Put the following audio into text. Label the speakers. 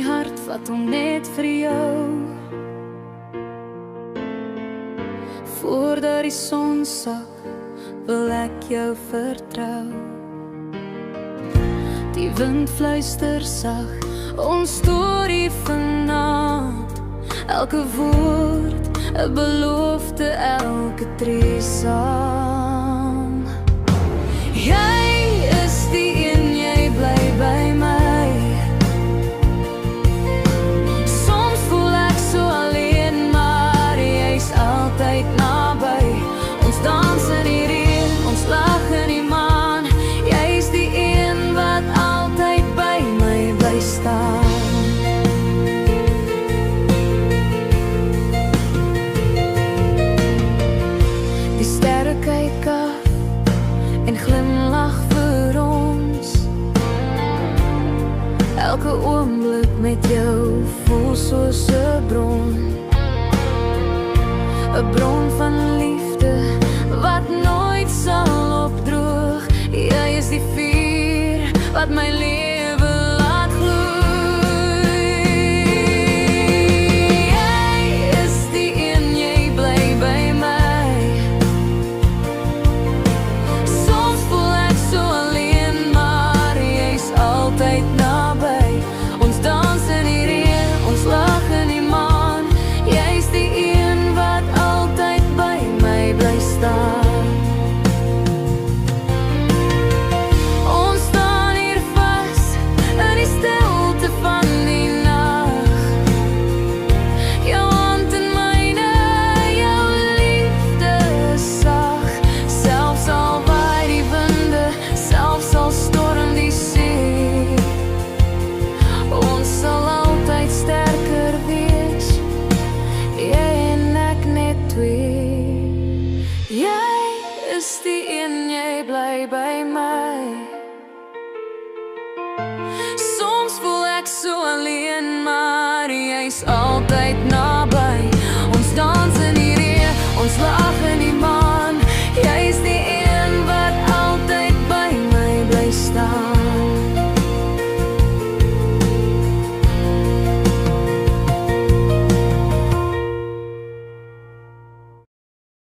Speaker 1: my hart vat hom net vir jou. Voordat die son sak, wil ek jou vertrou. Die wind fluister sag, ons storie vanaand. Elke woord, 'n belofte, elke tree saam. Jy is die een, jy bly by my. Soms voel ek so alleen, maar jy's altyd naby. Ons dans in die reën, ons lag in die maan. Jy's die een wat altyd by my bly staan. Die sterre kyk af en glimlag vir ons. Elke oomblik met jou voel soos 'n bron. 'n bron van liefde wat nooit sal opdroog. Jy is die vuur wat my lewe laat gloei. Jy is die een, jy bly by my. Soms voel ek so alleen, maar jy's altyd naby. Ons dans in die reën, ons lag in die maan. Jy's die een wat altyd by my bly staan. Ons staan hier vas in die stilte van die nag. Jou hand in myne, jou liefde sag. Selfs al waai die winde, selfs al storm die see. Ons sal altyd sterker wees, jy en ek net twee. Jy is die een, jy bly by my.